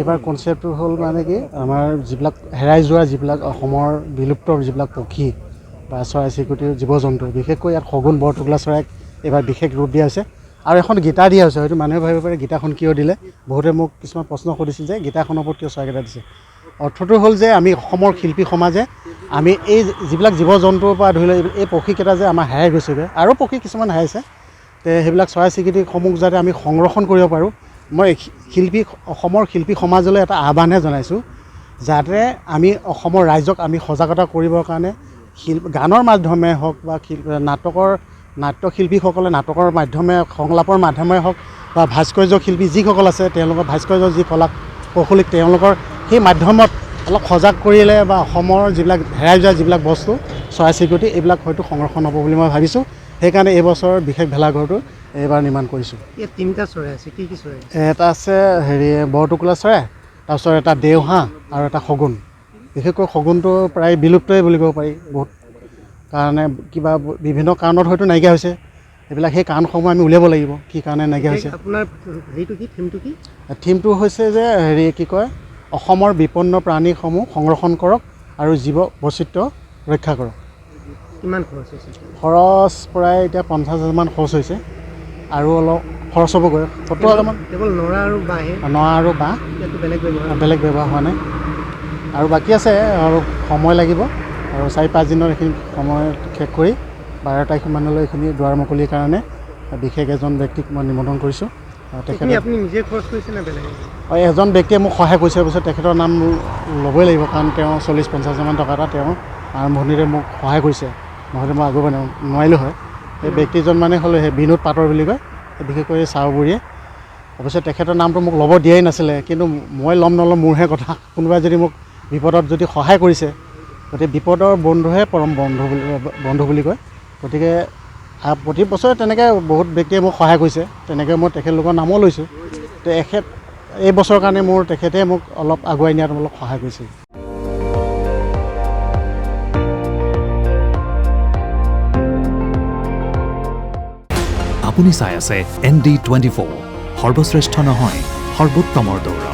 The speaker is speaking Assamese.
এইবাৰ কনচেপ্টটো হ'ল মানে কি আমাৰ যিবিলাক হেৰাই যোৱা যিবিলাক অসমৰ বিলুপ্ত যিবিলাক পক্ষী বা চৰাই চিৰিকটি জীৱ জন্তু বিশেষকৈ ইয়াত শগুন বৰটোকোলা চৰাইক এইবাৰ বিশেষ ৰূপ দিয়া হৈছে আৰু এখন গীতা দিয়া হৈছে হয়তো মানুহে ভাবিব পাৰে গীতাখন কিয় দিলে বহুতে মোক কিছুমান প্ৰশ্ন সুধিছিল যে গীতাখনৰ ওপৰত কিয় চৰাইকেইটা দিছে অৰ্থটো হ'ল যে আমি অসমৰ শিল্পী সমাজে আমি এই যিবিলাক জীৱ জন্তুৰ পৰা ধৰি লওক এই পক্ষীকেইটা যে আমাৰ হেৰাই গৈছেগৈ আৰু পক্ষী কিছুমান হেৰাইছে তে সেইবিলাক চৰাই চিৰিকটিসমূহ যাতে আমি সংৰক্ষণ কৰিব পাৰোঁ মই অসমৰ শিল্পী সমাজলৈ এটা আহ্বানহে জনাইছোঁ যাতে আমি অসমৰ ৰাইজক আমি সজাগতা কৰিবৰ কাৰণে গানৰ মাধ্যমে হওক বা নাট্যশিল্পীসকলে নাটকৰ মাধ্যমে সংলাপৰ মাধ্যমে হওক বা ভাস্কৰ্য শিল্পী যিসকল আছে তেওঁলোকৰ ভাস্কৰ্য যি কলা কৌশলিক তেওঁলোকৰ সেই মাধ্যমত অলপ সজাগ কৰিলে বা অসমৰ যিবিলাক হেৰাই যোৱা যিবিলাক বস্তু চৰাই চিৰিকটি এইবিলাক হয়তো সংৰক্ষণ হ'ব বুলি মই ভাবিছোঁ সেইকাৰণে এইবছৰ বিশেষ ভেলাঘৰটো এইবাৰ নিৰ্মাণ কৰিছোঁ ইয়াত তিনিটা চৰাই আছে কি কি চৰাই এটা আছে বৰটোকোলা চৰাই তাৰপিছত এটা দেওহাঁহ আৰু এটা শগুন বিশেষকৈ শগুনটো প্ৰায় বিলুপ্তই বুলি ক'ব পাৰি বহুত কাৰণে কিবা বিভিন্ন কাৰণত হয়তো নাইকিয়া হৈছে এইবিলাক সেই কাৰণসমূহ আমি উলিয়াব লাগিব কি কাৰণে নাইকিয়া হৈছে আপোনাৰ হেৰিটো কি থিমটো হৈছে যে কি কয় অসমৰ বিপন্ন প্ৰাণীসমূহ সংৰক্ষণ কৰক আৰু জীৱ বৈচিত্ৰ্য ৰক্ষা কৰক কিমান খৰচ হৈছে খৰচ প্ৰায় এতিয়া 50,000 মান খৰচ হৈছে আৰু অলপ খৰচ হ'বগৈ 70,000 মান কেৱল নৰা আৰু বাঁহ বেলেগ ব্যৱহাৰ হোৱা নাই আৰু বাকী আছে আৰু সময় লাগিব আৰু 4-5 দিনৰ এইখিনি সময় শেষ কৰি 12 তাৰিখ মানলৈ এইখিনি দুৱাৰ মুকলিৰ কাৰণে বিশেষ এজন ব্যক্তিক মই নিমন্ত্ৰণ কৰিছোঁ আপুনি নিজে খৰচ কৰিছে নে বেলেগ এজন ব্যক্তিয়ে মোক সহায় কৰিছে পিছত তেখেতৰ নাম ল'বই লাগিব কাৰণ তেওঁ 40-50,000 মান টকা এটা তেওঁ আৰম্ভণিৰে মোক সহায় কৰিছে নহ'লে মই আগুৱাব নোৱাৰিলোঁ হয় সেই ব্যক্তিজন মানে হ'লে সেই বিনোদ পাটৰ বুলি কয় বিশেষকৈ চাউবুৰীয়ে অৱশ্যে তেখেতৰ নামটো মোক ল'ব দিয়াই নাছিলে কিন্তু মই ল'ম নল'ম মোৰহে কথা কোনোবাই যদি মোক বিপদত যদি সহায় কৰিছে গতিকে বিপদৰ বন্ধুহে পৰম বন্ধু বুলি কয় গতিকে প্ৰতি বছৰে তেনেকৈ বহুত ব্যক্তিয়ে মোক সহায় কৰিছে তেনেকৈ মই তেখেতলোকৰ নামো লৈছোঁ এই বছৰৰ কাৰণে তেখেতে মোক অলপ আগুৱাই নিয়াত অলপ সহায় কৰিছিল আপুনি চাই আছে ND24 সৰ্বশ্ৰেষ্ঠ নহয় সৰ্বোত্তমৰ দৌৰ